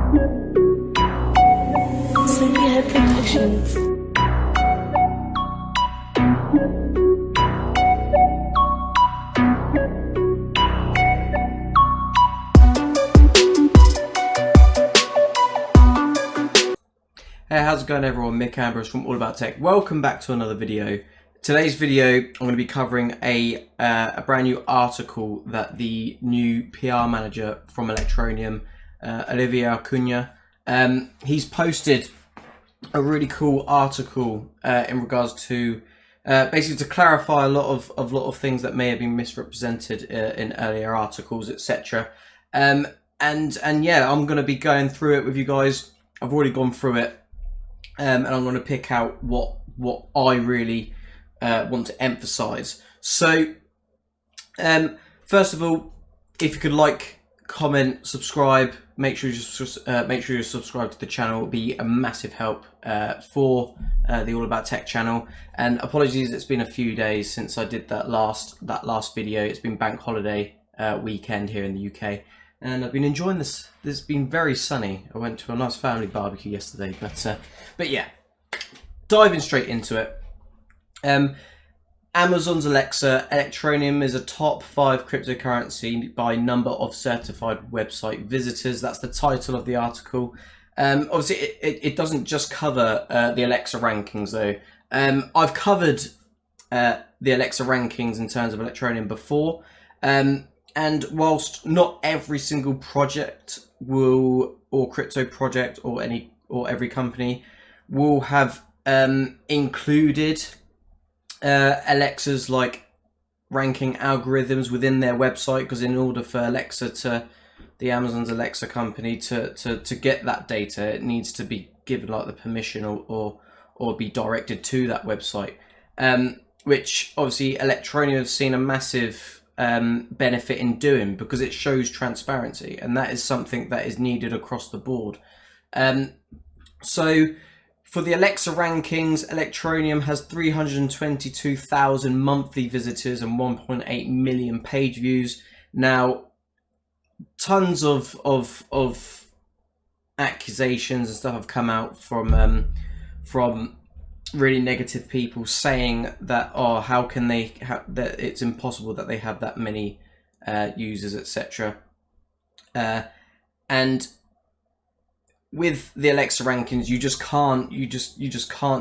Sleepyhead Productions. Hey, how's it going everyone? Mick Ambrose from All About Tech. Welcome back to another video. Today's video, I'm going to be covering a brand new article that the new PR manager from Electroneum, Olivier Acuna, he's posted a really cool article in regards to basically to clarify a lot of things that may have been misrepresented in earlier articles, etc. And yeah, I'm going to be going through it with you guys. I've already gone through it. And I'm going to pick out what I really want to emphasize. So, first of all, if you could like, comment, subscribe, make sure you subscribe to the channel. It would be a massive help for the All About Tech channel. And apologies, it's been a few days since I did that last video. It's been bank holiday weekend here in the UK. And I've been enjoying this. This has been very sunny. I went to a nice family barbecue yesterday, but yeah, diving straight into it. Amazon's Alexa, Electroneum is a top 5 cryptocurrency by number of certified website visitors. That's the title of the article. Obviously, it doesn't just cover the Alexa rankings though. I've covered the Alexa rankings in terms of Electroneum before. And whilst not every single project or crypto project or every company will have included Alexa's like ranking algorithms within their website, because in order for the Amazon's Alexa company to get that data, it needs to be given like the permission or be directed to that website, which obviously Electroneum has seen a massive benefit in doing, because it shows transparency, and that is something that is needed across the board. So for the Alexa rankings, Electroneum has 322,000 monthly visitors and 1.8 million page views. Now, tons of accusations and stuff have come out from really negative people saying that, oh, how can they that it's impossible that they have that many users, etc. And with the Alexa rankings, you just can't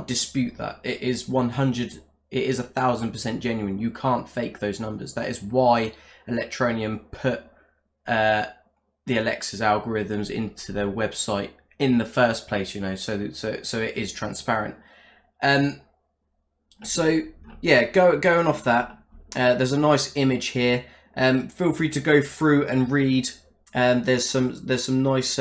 dispute that. It is 1,000% genuine. You can't fake those numbers. That is why Electroneum put the Alexa's algorithms into their website in the first place, you know, so it is transparent. So yeah, going off that, there's a nice image here. Feel free to go through and read. There's some nice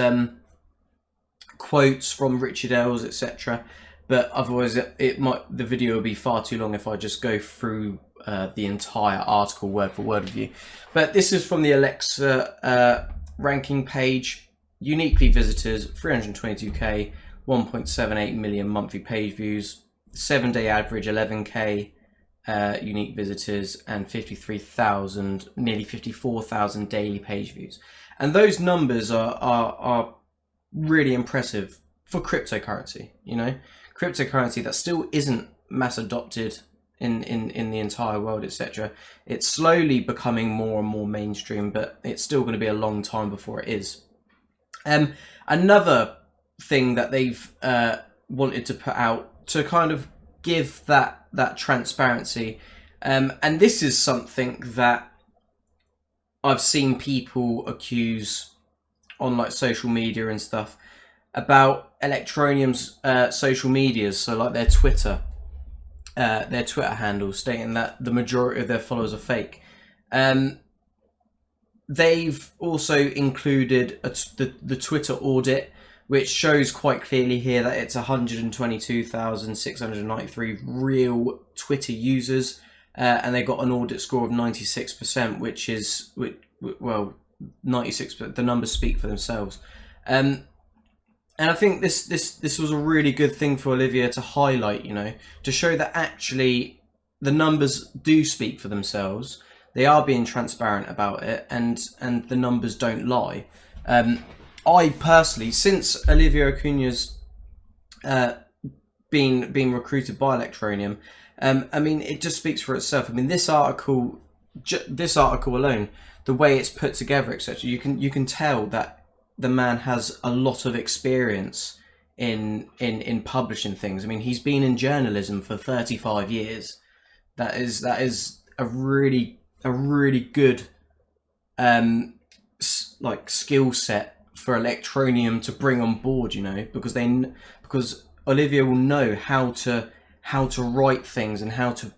quotes from Richard Ells, etc. But otherwise, the video will be far too long if I just go through the entire article word for word with you. But this is from the Alexa ranking page. Uniquely visitors 322k, 1.78 million monthly page views. 7-day average 11k unique visitors, and 53,000, nearly 54,000 daily page views. And those numbers are really impressive for cryptocurrency. You know, cryptocurrency that still isn't mass adopted in the entire world, etc. It's slowly becoming more and more mainstream, but it's still going to be a long time before it is. Another thing that they've wanted to put out to kind of give that transparency, and this is something that I've seen people accuse on like social media and stuff about Electroneum's social medias, so like their Twitter handle, stating that the majority of their followers are fake. They've also included the Twitter audit, which shows quite clearly here that it's 122,693 real Twitter users, and they got an audit score of 96%, which is, well, 96%. The numbers speak for themselves, and I think this was a really good thing for Olivier to highlight, you know, to show that actually the numbers do speak for themselves. They are being transparent about it, and the numbers don't lie. I personally, since Olivier Acuna's been recruited by Electroneum, I mean, it just speaks for itself. I mean, this article alone, the way it's put together, etc., you can tell that the man has a lot of experience in publishing things. I mean, he's been in journalism for 35 years. That is a really good like skill set for Electroneum to bring on board, you know, because Olivier will know how to write things and how to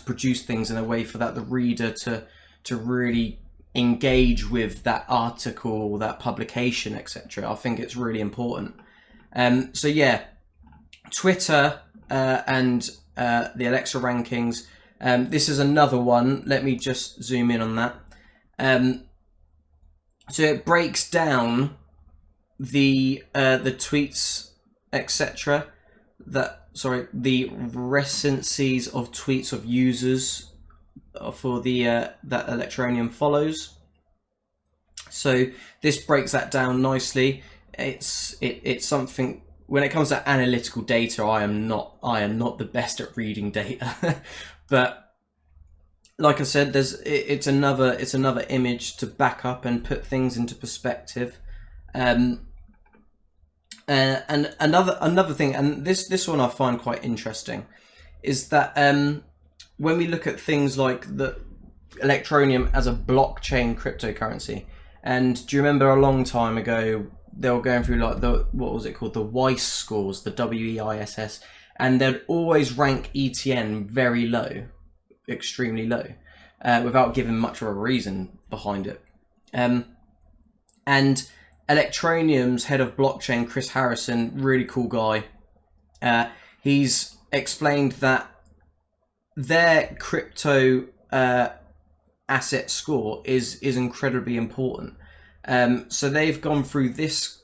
produce things in a way for that the reader to really engage with that article, that publication, etc. I think it's really important. So yeah, Twitter and the Alexa rankings. This is another one. Let me just zoom in on that. So it breaks down the tweets, etc. The recencies of tweets of users for the that Electroneum follows. So this breaks that down nicely. It's something. When it comes to analytical data, I am not the best at reading data, but like I said, it's another image to back up and put things into perspective. And another thing, and this one I find quite interesting, is that when we look at things like the Electroneum as a blockchain cryptocurrency, and do you remember a long time ago they were going through like what was it called, the WISE scores, the WEISS, and they'd always rank ETN very low, extremely low, without giving much of a reason behind it. And Electroneum's head of blockchain, Chris Harrison, really cool guy. He's explained that their crypto asset score is incredibly important. So they've gone through this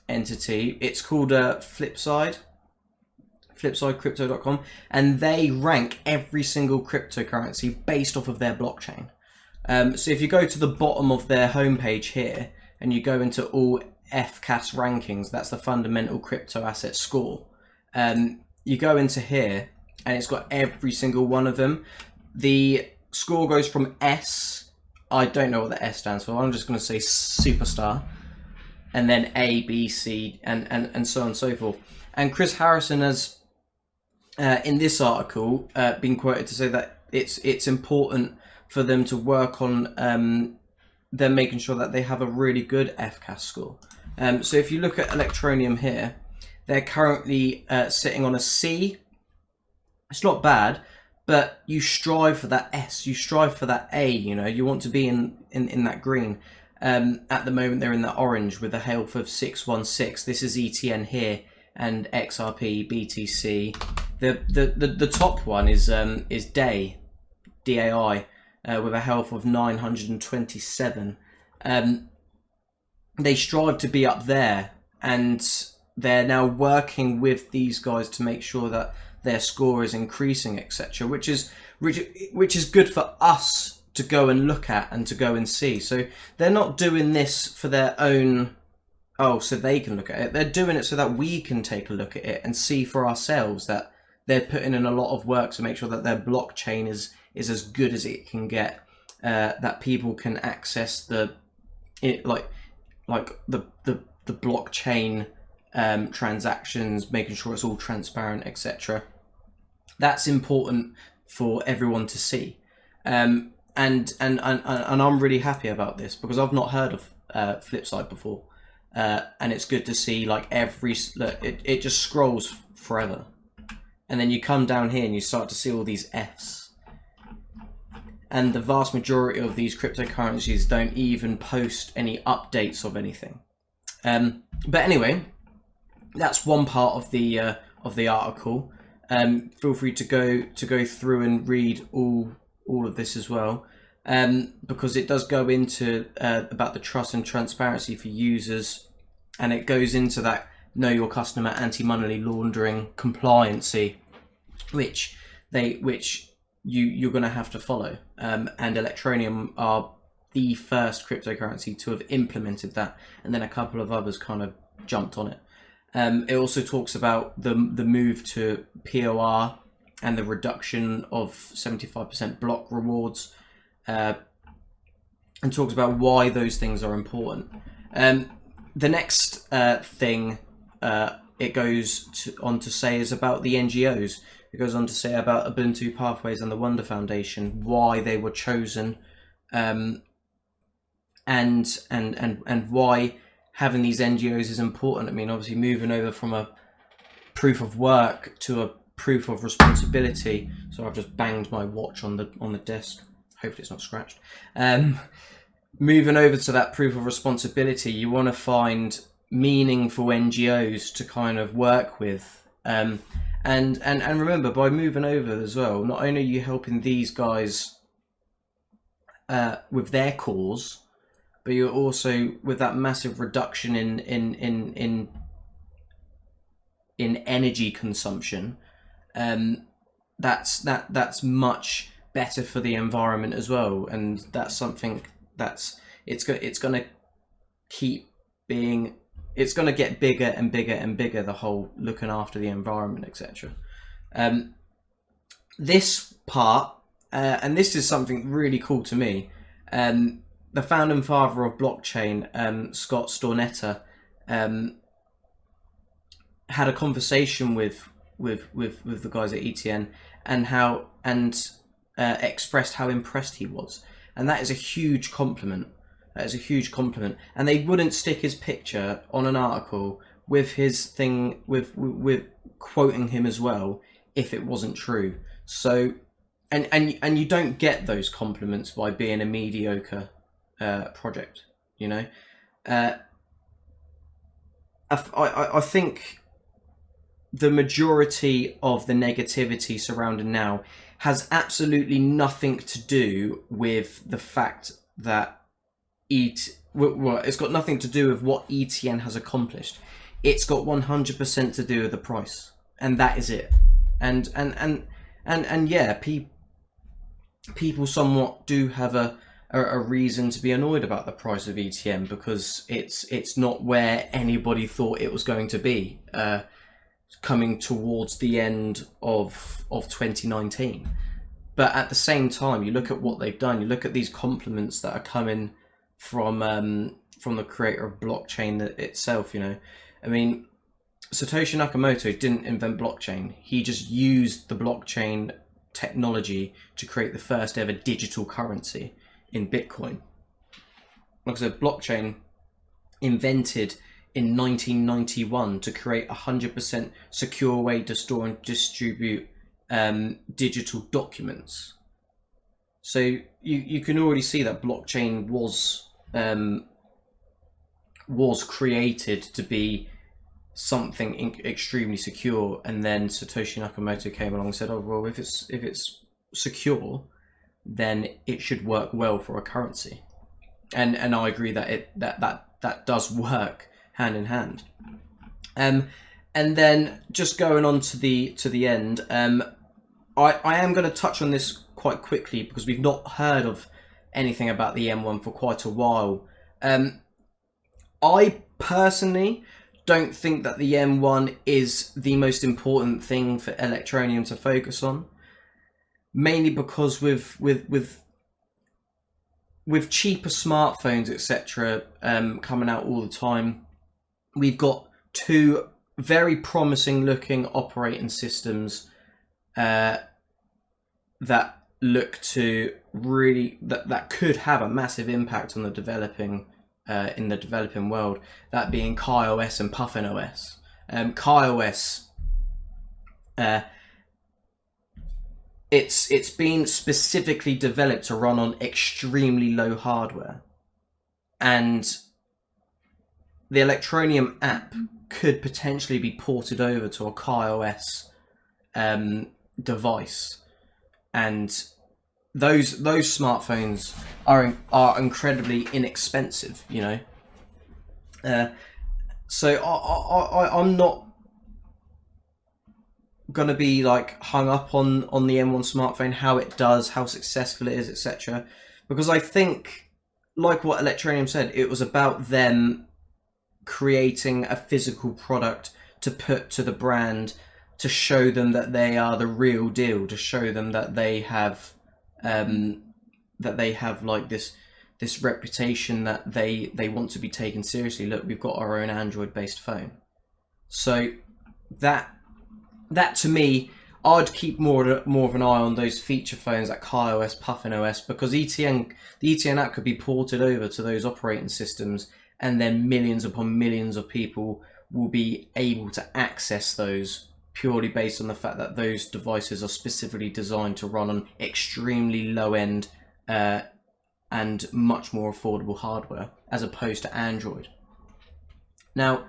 entity. It's called flipsidecrypto.com, and they rank every single cryptocurrency based off of their blockchain. So if you go to the bottom of their homepage here and you go into all FCAS rankings, that's the fundamental crypto asset score. You go into here and it's got every single one of them. The score goes from S, I don't know what the S stands for, I'm just going to say superstar, and then A, B, C, and so on and so forth. And Chris Harrison has, in this article, been quoted to say that it's important for them to work on them making sure that they have a really good FCAS score. So if you look at Electroneum here, they're currently sitting on a C. It's not bad, but you strive for that S, you strive for that A, you know, you want to be in that green. At the moment they're in that orange with a health of 616. This is ETN here, and XRP, BTC. The top one is DAI, DAI, with a health of 927. They strive to be up there, and they're now working with these guys to make sure that their score is increasing, etc., which is good for us to go and look at and to go and see. So they're not doing this for their own, so they can look at it. They're doing it so that we can take a look at it and see for ourselves that they're putting in a lot of work to make sure that their blockchain is as good as it can get, that people can access the blockchain transactions, making sure it's all transparent, etc. That's important for everyone to see, and I'm really happy about this because I've not heard of Flipside before, and it's good to see like it just scrolls forever, and then you come down here and you start to see all these Fs, and the vast majority of these cryptocurrencies don't even post any updates of anything. But anyway, that's one part of the article. Feel free to go through and read all of this as well, because it does go into about the trust and transparency for users, and it goes into that know your customer, anti-money laundering, compliancy, which you're going to have to follow, and Electroneum are the first cryptocurrency to have implemented that, and then a couple of others kind of jumped on it. It also talks about the move to POR and the reduction of 75% block rewards, and talks about why those things are important. The next thing it goes on to say is about the NGOs. It goes on to say about Ubuntu Pathways and the Wonder Foundation, why they were chosen, and why having these NGOs is important. I mean, obviously moving over from a proof of work to a proof of responsibility. So I've just banged my watch on the desk. Hopefully it's not scratched. Moving over to that proof of responsibility, you want to find meaningful NGOs to kind of work with. And remember, by moving over as well, not only are you helping these guys with their cause, but you're also, with that massive reduction in energy consumption, that's much better for the environment as well. And that's something that's it's going to keep being. It's going to get bigger and bigger and bigger, the whole looking after the environment, etc. This part, and this is something really cool to me, the founding father of blockchain, Scott Stornetta, had a conversation with the guys at ETN and expressed how impressed he was. And that is a huge compliment. That is a huge compliment. And they wouldn't stick his picture on an article with his thing, with quoting him as well, if it wasn't true. So, and you don't get those compliments by being a mediocre project, you know. I think the majority of the negativity surrounding now has absolutely nothing to do with the fact that it's got nothing to do with what ETN has accomplished. It's got 100% to do with the price, and that is it. And yeah, people somewhat do have a reason to be annoyed about the price of ETN, because it's not where anybody thought it was going to be coming towards the end of 2019. But at the same time, you look at what they've done. You look at these compliments that are coming from the creator of blockchain itself. You know, I mean, Satoshi Nakamoto didn't invent blockchain. He just used the blockchain technology to create the first ever digital currency in Bitcoin. Like I said, blockchain invented in 1991 to create a 100% secure way to store and distribute digital documents. So you can already see that blockchain was created to be something extremely secure, and then Satoshi Nakamoto came along and said, "Oh well, if it's secure, then it should work well for a currency." And I agree that that does work hand in hand. And then just going on to the end, I am going to touch on this quite quickly because we've not heard of anything about the M1 for quite a while. I personally don't think that the M1 is the most important thing for Electroneum to focus on, mainly because with cheaper smartphones, etc., coming out all the time, we've got two very promising looking operating systems that look to really that could have a massive impact on the developing in the developing world, that being KaiOS and PuffinOS. KaiOS, it's been specifically developed to run on extremely low hardware, and the Electroneum app could potentially be ported over to a KaiOS device, and those smartphones are incredibly inexpensive, you know. So I'm not gonna be like hung up on the M1 smartphone, how it does, how successful it is, etc., because I think like what Electroneum said, it was about them creating a physical product to put to the brand, to show them that they are the real deal, to show them that they have like this reputation, that they want to be taken seriously. Look, we've got our own Android based phone. So that to me, I'd keep more of an eye on those feature phones like KaiOS, Puffin OS, because the ETN app could be ported over to those operating systems, and then millions upon millions of people will be able to access those purely based on the fact that those devices are specifically designed to run on extremely low end and much more affordable hardware as opposed to Android. Now,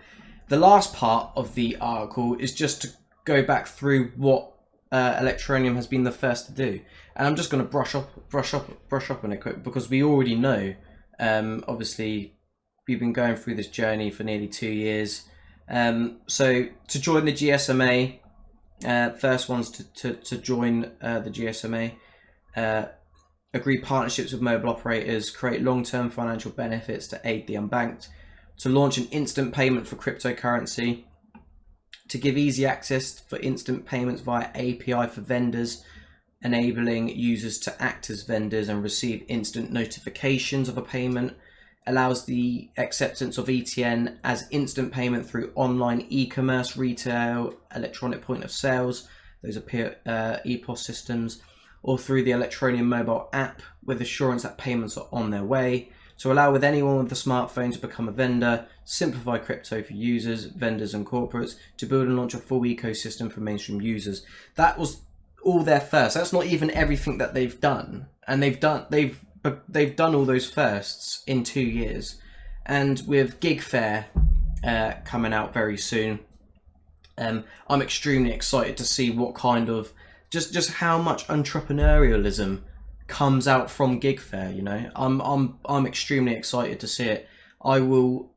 the last part of the article is just to go back through what Electroneum has been the first to do, and I'm just going to brush up on it quick, because we already know. Obviously, we've been going through this journey for nearly 2 years. So to join the GSMA, first ones to join the GSMA, agree partnerships with mobile operators, create long-term financial benefits to aid the unbanked, to launch an instant payment for cryptocurrency, to give easy access for instant payments via API for vendors, enabling users to act as vendors and receive instant notifications of a payment, allows the acceptance of ETN as instant payment through online e-commerce, retail, electronic point of sales, those are EPOS systems, or through the Electroneum mobile app with assurance that payments are on their way, to allow with anyone with a smartphone to become a vendor, simplify crypto for users, vendors and corporates, to build and launch a full ecosystem for mainstream users. That was all their first. That's not even everything that they've done, and they've done all those firsts in 2 years. And with Gig Fair coming out very soon, I'm extremely excited to see what kind of just how much entrepreneurialism comes out from Gig Fair. You know, I'm extremely excited to see it. I will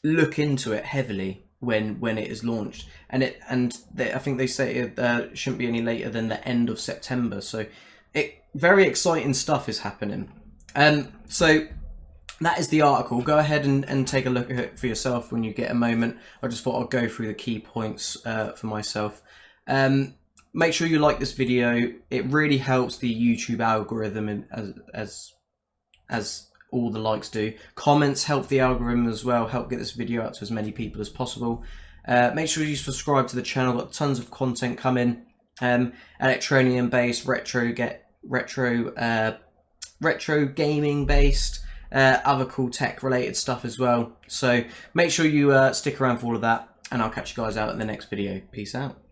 look into it heavily when it is launched, and I think they say it shouldn't be any later than the end of September. So very exciting stuff is happening. So that is the article. Go ahead and take a look at it for yourself when you get a moment. I just thought I'd go through the key points for myself. Make sure you like this video. It really helps the YouTube algorithm, as all the likes do. Comments help the algorithm as well, help get this video out to as many people as possible. Make sure you subscribe to the channel. Got tons of content coming. Electroneum based, retro gaming based, other cool tech related stuff as well. So make sure you stick around for all of that, and I'll catch you guys out in the next video. Peace out.